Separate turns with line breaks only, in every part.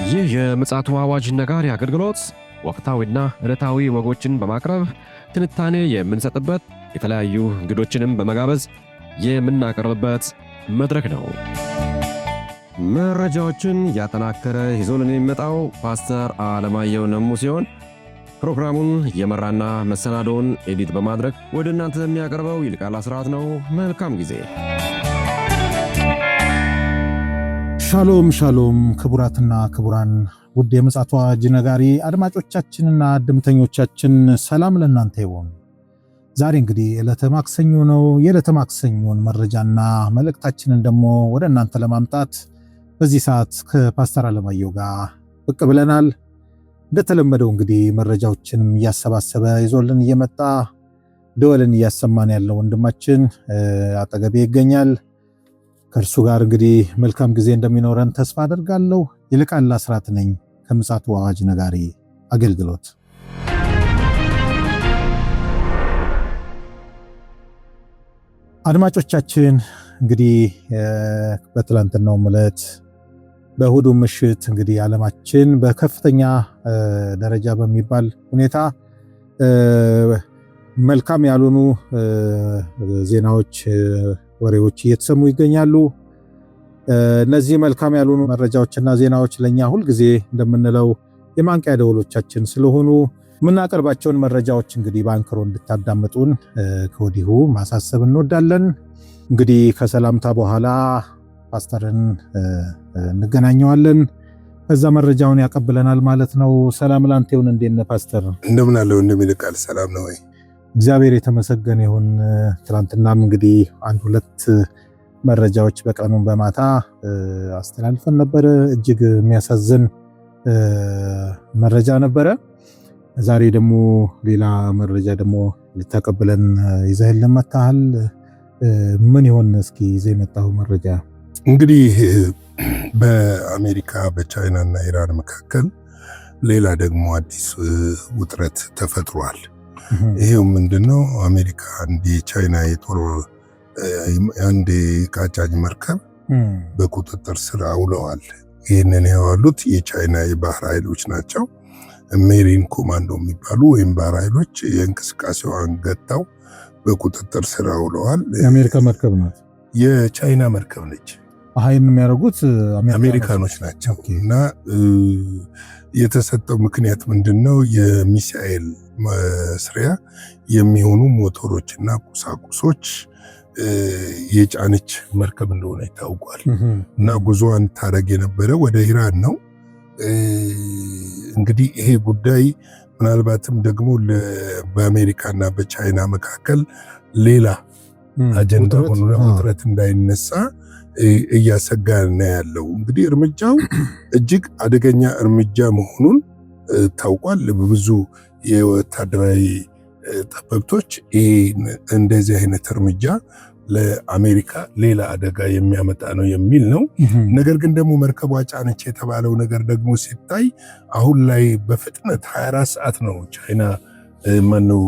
ይህ የምፅዓቱ አዋጅ ነጋሪ አገልግሎት ወቅታዊና ዕለታዊ ወጎችን በማቅረብ ትንታኔ የምንሰጥበት የተለያዩ እንግዶችንም በመጋበዝ የምናቀርብበት መድረክ ነው። መረጃዎችን ያጠናከረ ይዞልን የሚመጣው ፓስተር አለማየሁ ነሙ ሲሆን ፕሮግራሙን የመራና መሰናዶውን ኤዲት በማድረግ ወደ እናንተ የሚያቀርበው ይልቃል አስራት ነው። መልካም ጊዜ።
ሻሎም ሻሎም ክቡራትና ክቡራን ውድ የምፅዓቱ አዋጅ ነጋሪ አድማጮቻችንና አድምተኞቻችን ሰላም ለእናንተ ይሁን። ዛሬ እንግዲህ ዕለተ ማክሰኞ ነው። የዕለተ ማክሰኞን መረጃና መልእክታችንን ደግሞ ወደ እናንተ ለማምጣት በዚህ ሰዓት ከፓስተር አለማየሁ ጋር ብቅ ብለናል። እንደተለመደው እንግዲህ መረጃዎችንም እያሰባሰበ ይዞልን እየመጣ ደወልን እያሰማን ያለው ወንድማችን አጠገቤ ይገኛል። ከእርሱ ጋር እንግዲህ መልካም ጊዜ እንደሚኖረን ተስፋ አደርጋለሁ። ይልቃል አስራት ነኝ ከምፅዓቱ አዋጅ ነጋሪ አገልግሎት። አድማጮቻችን እንግዲህ በትላንትናው ዕለት በእሁዱ ምሽት እንግዲህ ዓለማችን በከፍተኛ ደረጃ በሚባል ሁኔታ መልካም ያልሆኑ ዜናዎች ወሬዎች እየተሰሙ ይገኛሉ። እነዚህ መልካም ያልሆኑ መረጃዎችና ዜናዎች ለኛ ሁል ጊዜ እንደምንለው የማንቂያ ደወሎቻችን ስለሆኑ የምናቀርባቸውን መረጃዎች እንግዲህ በአንክሮ እንድታዳምጡን ከወዲሁ ማሳሰብ እንወዳለን። እንግዲህ ከሰላምታ በኋላ ፓስተርን እንገናኘዋለን። ከዛ መረጃውን ያቀብለናል ማለት ነው። ሰላም ላንተ ይሁን። እንዴት ነህ ፓስተር?
እንደምን አለው? እንደሚልቃል ሰላም ነው ወይ?
እግዚአብሔር የተመሰገነ ይሁን። ትናንትናም እንግዲህ አንድ ሁለት መረጃዎች በቀኑን በማታ አስተላልፈን ነበረ። እጅግ የሚያሳዝን መረጃ ነበረ። ዛሬ ደግሞ ሌላ መረጃ ደግሞ ልታቀብለን ይዘህልን መጥተሃል። ምን ይሆን እስኪ ይዘህ የመጣኸው መረጃ?
እንግዲህ በአሜሪካ በቻይና እና ኢራን መካከል ሌላ ደግሞ አዲስ ውጥረት ተፈጥሯል። ይሄው ምንድነው? አሜሪካ አንድ የቻይና የጦር አንድ ቃጫኝ መርከብ በቁጥጥር ስር አውለዋል። ይህንን ያዋሉት የቻይና የባህር ኃይሎች ናቸው። ሜሪን ኮማንዶ የሚባሉ ወይም ባህር ኃይሎች የእንቅስቃሴዋን ገታው በቁጥጥር ስር አውለዋል።
የአሜሪካ መርከብ ናት?
የቻይና መርከብ ነች።
ይህን የሚያደርጉት
አሜሪካኖች ናቸው። እና የተሰጠው ምክንያት ምንድነው? የሚሳኤል መስሪያ የሚሆኑ ሞተሮችና ቁሳቁሶች የጫነች መርከብ እንደሆነ ይታወቃል። እና ጉዞዋን ታደርግ የነበረ ወደ ኢራን ነው። እንግዲህ ይሄ ጉዳይ ምናልባትም ደግሞ በአሜሪካና በቻይና መካከል ሌላ አጀንዳ ሆኖ ውጥረት እንዳይነሳ እያሰጋ ነው ያለው። እንግዲህ እርምጃው እጅግ አደገኛ እርምጃ መሆኑን ታውቋል። ብዙ የወታደራዊ ጠበብቶች እንደዚህ አይነት እርምጃ ለአሜሪካ ሌላ አደጋ የሚያመጣ ነው የሚል ነው። ነገር ግን ደግሞ መርከቧ ጫነች የተባለው ነገር ደግሞ ሲታይ አሁን ላይ በፍጥነት 24 ሰዓት ነው ቻይና ማነው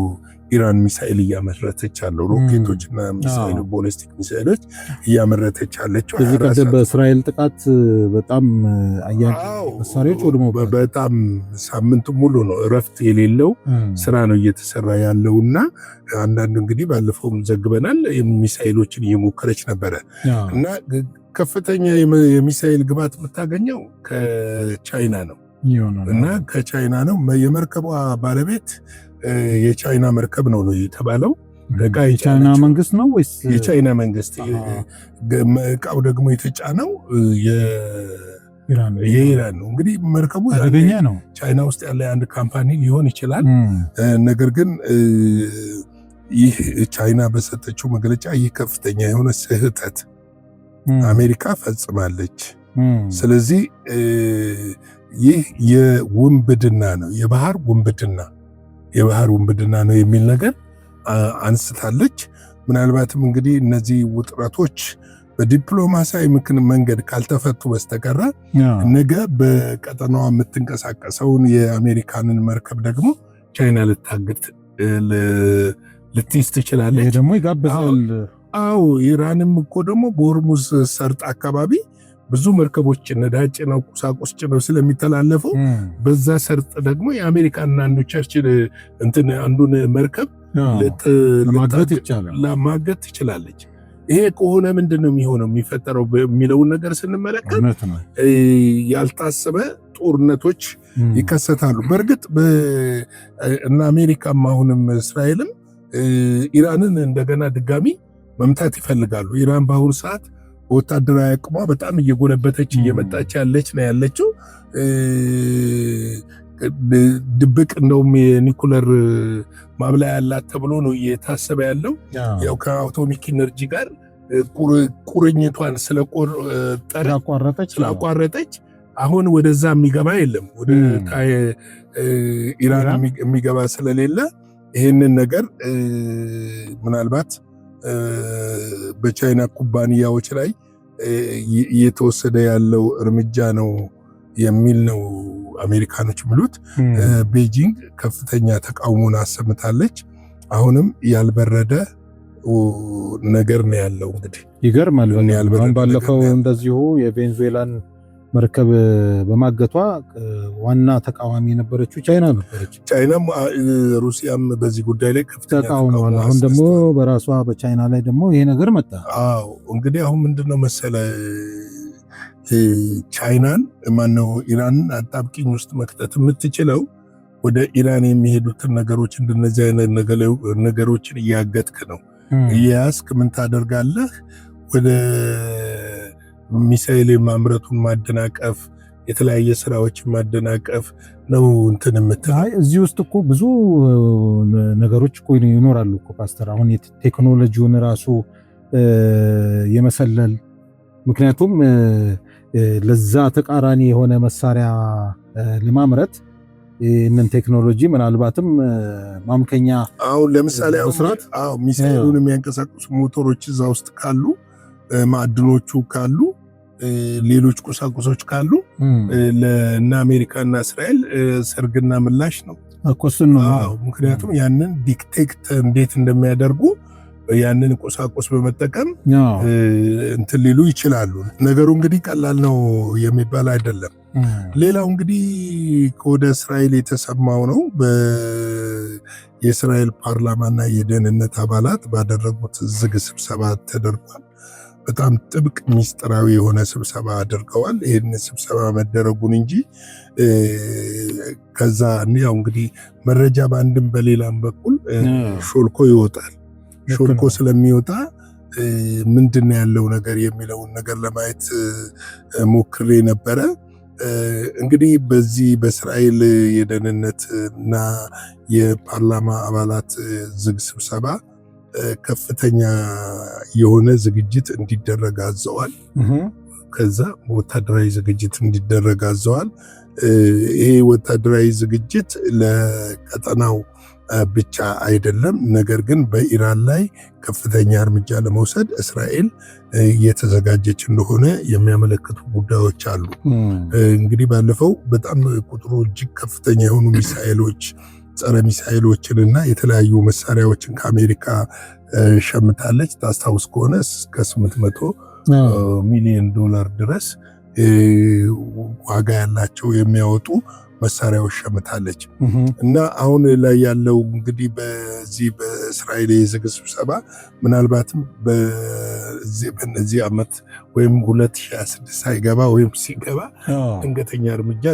ኢራን ሚሳኤል እያመረተች ያለው ሮኬቶችና ሚሳኤል ቦሊስቲክ ሚሳኤሎች እያመረተች ያለችው።
ከዚህ ቀደም በእስራኤል ጥቃት በጣም አያሌ መሳሪያዎች ወድሞ
በጣም ሳምንት ሙሉ ነው እረፍት የሌለው ስራ ነው እየተሰራ ያለውና አንዳንድ እንግዲህ ባለፈውም ዘግበናል ሚሳኤሎችን እየሞከረች ነበረ እና ከፍተኛ የሚሳኤል ግባት የምታገኘው ከቻይና ነው እና ከቻይና ነው። የመርከቧ ባለቤት የቻይና መርከብ ነው የተባለው።
የቻይና መንግስት ነው ወይስ?
የቻይና መንግስት። እቃው ደግሞ የተጫነው የኢራን ነው። እንግዲህ መርከቡ
አደገኛ ነው።
ቻይና ውስጥ ያለ አንድ ካምፓኒ ሊሆን ይችላል። ነገር ግን ይህ ቻይና በሰጠችው መግለጫ ይህ ከፍተኛ የሆነ ስህተት አሜሪካ ፈጽማለች። ስለዚህ ይህ የውንብድና ነው፣ የባህር ውንብድና ነው የሚል ነገር አንስታለች። ምናልባትም እንግዲህ እነዚህ ውጥረቶች በዲፕሎማሲያዊ መንገድ ካልተፈቱ በስተቀር ነገ በቀጠናዋ የምትንቀሳቀሰውን የአሜሪካንን መርከብ ደግሞ ቻይና ልታግድ ልትይዝ ትችላለች።
ይሄ ደግሞ ይጋብዛል።
አዎ ኢራንም እኮ ደግሞ በሆርሙዝ ሰርጥ አካባቢ ብዙ መርከቦች ነዳጅ ጭነው ቁሳቁስ ጭነው ስለሚተላለፉ በዛ ሰርጥ ደግሞ የአሜሪካና አንዱ ቸርችል አንዱን መርከብ ለማገት ትችላለች። ይሄ ከሆነ ምንድነው የሚሆነው የሚፈጠረው የሚለውን ነገር ስንመለከት ያልታሰበ ጦርነቶች ይከሰታሉ። በእርግጥ እና አሜሪካም አሁንም እስራኤልም ኢራንን እንደገና ድጋሚ መምታት ይፈልጋሉ። ኢራን በአሁኑ ሰዓት ወታደራዊ አቅሟ በጣም እየጎለበተች እየመጣች ያለች ነው ያለችው። ድብቅ እንደውም የኒኩለር ማብላያ ያላት ተብሎ ነው እየታሰበ ያለው። ያው ከአቶሚክ ኢነርጂ ጋር ቁርኝቷን ስላቋረጠች አሁን ወደዛ የሚገባ የለም፣ ወደ ኢራን የሚገባ ስለሌለ ይህንን ነገር ምናልባት በቻይና ኩባንያዎች ላይ እየተወሰደ ያለው እርምጃ ነው የሚል ነው አሜሪካኖች የሚሉት። ቤጂንግ ከፍተኛ ተቃውሞን አሰምታለች። አሁንም ያልበረደ ነገር ነው ያለው። እንግዲህ
ይገርማል። አሁን ባለፈው እንደዚሁ የቬንዙዌላን መርከብ በማገቷ ዋና ተቃዋሚ የነበረችው ቻይና ነበረች።
ቻይናም ሩሲያም በዚህ ጉዳይ ላይ ከፍተኛ
ተቃውሟል። አሁን ደግሞ በራሷ በቻይና ላይ ደግሞ ይሄ ነገር መጣ።
አዎ እንግዲህ አሁን ምንድነው መሰለ ቻይናን ማነው ኢራንን አጣብቂኝ ውስጥ መክተት የምትችለው ወደ ኢራን የሚሄዱትን ነገሮች እንደነዚህ አይነት ነገሮችን እያገጥክ ነው። እያያዝክ ምን ታደርጋለህ? ወደ ሚሳኤል ማምረቱን ማደናቀፍ፣ የተለያየ ስራዎችን ማደናቀፍ ነው የምትለው።
እዚህ ውስጥ እኮ ብዙ ነገሮች እኮ ይኖራሉ እኮ ፓስተር። አሁን ቴክኖሎጂውን ራሱ የመሰለል ምክንያቱም ለዛ ተቃራኒ የሆነ መሳሪያ ለማምረት ይህንን ቴክኖሎጂ ምናልባትም ማምከኛ
አሁን ለምሳሌ ሚሳኤሉን የሚያንቀሳቅሱ ሞተሮች እዛ ውስጥ ካሉ፣ ማዕድኖቹ ካሉ፣ ሌሎች ቁሳቁሶች ካሉ ለእነ አሜሪካና እስራኤል ሰርግና ምላሽ ነው። ምክንያቱም ያንን ዲክቴክት እንዴት እንደሚያደርጉ ያንን ቁሳቁስ በመጠቀም ሊሉ ይችላሉ። ነገሩ እንግዲህ ቀላል ነው የሚባል አይደለም። ሌላው እንግዲህ ወደ እስራኤል የተሰማው ነው። የእስራኤል ፓርላማና የደህንነት አባላት ባደረጉት ዝግ ስብሰባ ተደርጓል። በጣም ጥብቅ ሚስጥራዊ የሆነ ስብሰባ አድርገዋል። ይህን ስብሰባ መደረጉን እንጂ ከዛ ያው እንግዲህ መረጃ በአንድም በሌላም በኩል ሾልኮ ይወጣል። ሾልኮ ስለሚወጣ ምንድነው ያለው ነገር የሚለውን ነገር ለማየት ሞክሬ ነበረ። እንግዲህ በዚህ በእስራኤል የደህንነትና የፓርላማ አባላት ዝግ ስብሰባ ከፍተኛ የሆነ ዝግጅት እንዲደረግ አዘዋል። ከዛ ወታደራዊ ዝግጅት እንዲደረግ አዘዋል። ይሄ ወታደራዊ ዝግጅት ለቀጠናው ብቻ አይደለም፣ ነገር ግን በኢራን ላይ ከፍተኛ እርምጃ ለመውሰድ እስራኤል እየተዘጋጀች እንደሆነ የሚያመለክቱ ጉዳዮች አሉ። እንግዲህ ባለፈው በጣም ቁጥሩ እጅግ ከፍተኛ የሆኑ ሚሳኤሎች፣ ጸረ ሚሳኤሎችን እና የተለያዩ መሳሪያዎችን ከአሜሪካ ሸምታለች። ታስታውስ ከሆነ እስከ $800 ሚሊዮን ድረስ ዋጋ ያላቸው የሚያወጡ መሳሪያዎች ሸምታለች። እና አሁን ላይ ያለው እንግዲህ በዚህ በእስራኤል የዝግ ስብሰባ ምናልባትም በዚህ ዓመት ወይም 2026 ሳይገባ ወይም ሲገባ ድንገተኛ እርምጃ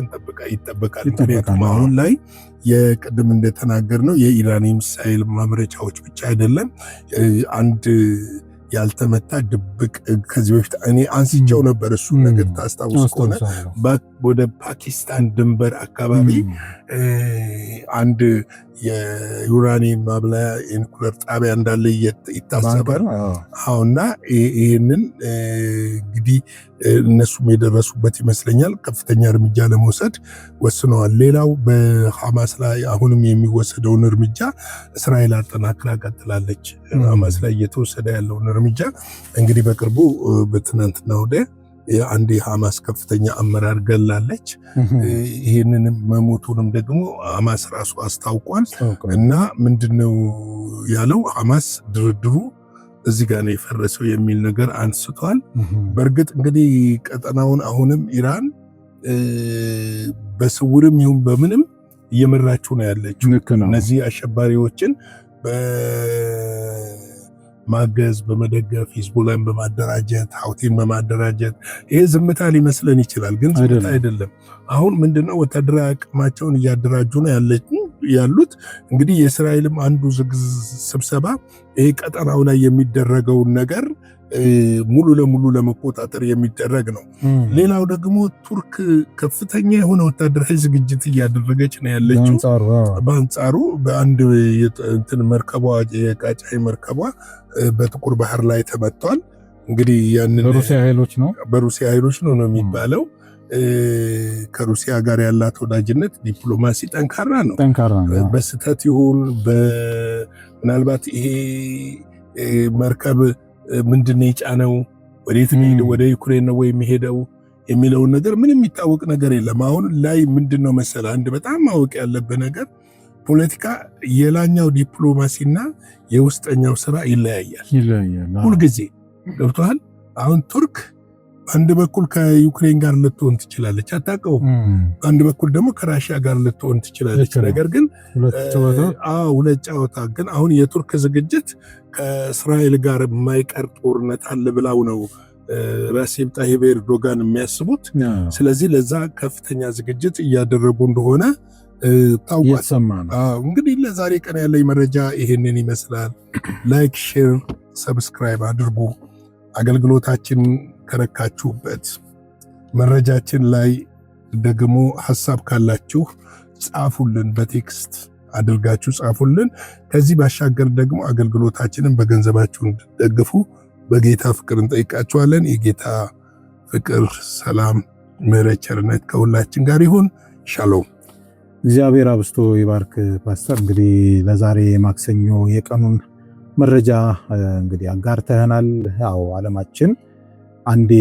ይጠበቃል። ምክንያቱም አሁን ላይ የቅድም እንደተናገር ነው የኢራን ሚሳኤል ማምረቻዎች ብቻ አይደለም፣ አንድ ያልተመታ ድብቅ ከዚህ በፊት እኔ አንስቼው ነበር። እሱ ነገር ታስታውስ ከሆነ ወደ ፓኪስታን ድንበር አካባቢ አንድ የዩራኒየም ማብላያ የኒኩለር ጣቢያ እንዳለ ይታሰባል። እና ይህንን እንግዲህ እነሱም የደረሱበት ይመስለኛል። ከፍተኛ እርምጃ ለመውሰድ ወስነዋል። ሌላው በሐማስ ላይ አሁንም የሚወሰደውን እርምጃ እስራኤል አጠናክራ ቀጥላለች። ሐማስ ላይ እየተወሰደ ያለውን እርምጃ እንግዲህ በቅርቡ በትናንትናው ወዲያ አንድ የሐማስ ከፍተኛ አመራር ገላለች። ይህንንም መሞቱንም ደግሞ ሐማስ ራሱ አስታውቋል። እና ምንድነው ያለው? ሐማስ ድርድሩ እዚህ ጋር ነው የፈረሰው የሚል ነገር አንስቷል። በእርግጥ እንግዲህ ቀጠናውን አሁንም ኢራን በስውርም ይሁን በምንም እየመራችው ነው ያለችው። እነዚህ አሸባሪዎችን በማገዝ በመደገፍ ሂዝቦላን በማደራጀት ሀውቲን በማደራጀት ይሄ ዝምታ ሊመስለን ይችላል፣ ግን ዝምታ አይደለም። አሁን ምንድነው ወታደራዊ አቅማቸውን እያደራጁ ነው ያሉት። እንግዲህ የእስራኤልም አንዱ ስብሰባ ይሄ ቀጠናው ላይ የሚደረገውን ነገር ሙሉ ለሙሉ ለመቆጣጠር የሚደረግ ነው። ሌላው ደግሞ ቱርክ ከፍተኛ የሆነ ወታደራዊ ዝግጅት እያደረገች ነው ያለችው። በአንጻሩ በአንድ እንትን መርከቧ የቃጫይ መርከቧ በጥቁር ባህር ላይ ተመቷል። እንግዲህ ያንን በሩሲያ ኃይሎች ነው የሚባለው። ከሩሲያ ጋር ያላት ወዳጅነት ዲፕሎማሲ ጠንካራ ነው። በስተት ይሁን ምናልባት ይሄ መርከብ ምንድነው የጫነው ወዴት ነው ወደ ዩክሬን ነው ወይ የሚሄደው የሚለውን ነገር ምንም የሚታወቅ ነገር የለም። አሁን ላይ ምንድነው መሰለ አንድ በጣም ማወቅ ያለበት ነገር ፖለቲካ የላኛው ዲፕሎማሲና የውስጠኛው ስራ ይለያያል ሁልጊዜ ገብቷል። አሁን ቱርክ አንድ በኩል ከዩክሬን ጋር ልትሆን ትችላለች፣ አታውቀውም። አንድ በኩል ደግሞ ከራሽያ ጋር ልትሆን ትችላለች። ነገር ግን ሁለት ጨዋታ ግን አሁን የቱርክ ዝግጅት ከእስራኤል ጋር የማይቀር ጦርነት አለ ብላው ነው ራሴብ ጣይብ ኤርዶጋን የሚያስቡት። ስለዚህ ለዛ ከፍተኛ ዝግጅት እያደረጉ እንደሆነ ታውቋል። እንግዲህ ለዛሬ ቀን ያለኝ መረጃ ይሄንን ይመስላል። ላይክ፣ ሼር፣ ሰብስክራይብ አድርጉ። አገልግሎታችን ከረካችሁበት መረጃችን ላይ ደግሞ ሐሳብ ካላችሁ ጻፉልን፣ በቴክስት አድርጋችሁ ጻፉልን። ከዚህ ባሻገር ደግሞ አገልግሎታችንን በገንዘባችሁ እንድትደግፉ በጌታ ፍቅር እንጠይቃችኋለን። የጌታ ፍቅር፣ ሰላም፣ ምሕረት፣ ቸርነት ከሁላችን ጋር ይሁን። ሻሎም።
እግዚአብሔር አብስቶ ይባርክ። ፓስተር እንግዲህ ለዛሬ ማክሰኞ የቀኑን መረጃ እንግዲህ አጋርተናል። ያው ዓለማችን አንዴ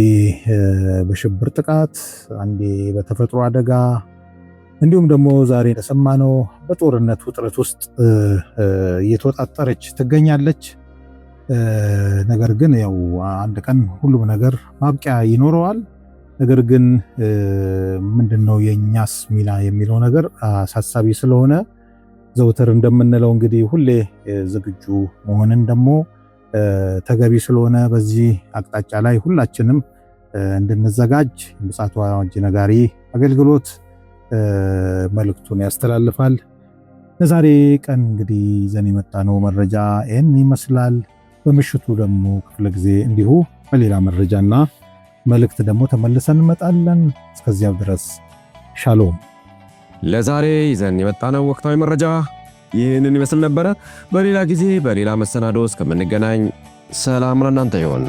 በሽብር ጥቃት፣ አንዴ በተፈጥሮ አደጋ እንዲሁም ደግሞ ዛሬ እንደሰማነው በጦርነት ውጥረት ውስጥ እየተወጣጠረች ትገኛለች። ነገር ግን ያው አንድ ቀን ሁሉም ነገር ማብቂያ ይኖረዋል። ነገር ግን ምንድነው የኛስ ሚና የሚለው ነገር አሳሳቢ ስለሆነ ዘውትር እንደምንለው እንግዲህ ሁሌ ዝግጁ መሆንን ደግሞ ተገቢ ስለሆነ በዚህ አቅጣጫ ላይ ሁላችንም እንድንዘጋጅ ምጽአቱ አዋጅ ነጋሪ አገልግሎት መልእክቱን ያስተላልፋል። ለዛሬ ቀን እንግዲህ ይዘን የመጣነው መረጃ ይህን ይመስላል። በምሽቱ ደግሞ ክፍለ ጊዜ እንዲሁ በሌላ መረጃና መልእክት ደግሞ ተመልሰን እንመጣለን። እስከዚያው ድረስ ሻሎም።
ለዛሬ ይዘን የመጣነው ወቅታዊ መረጃ ይህንን ይመስል ነበረ። በሌላ ጊዜ በሌላ መሰናዶ እስከምንገናኝ ሰላም ለእናንተ ይሁን።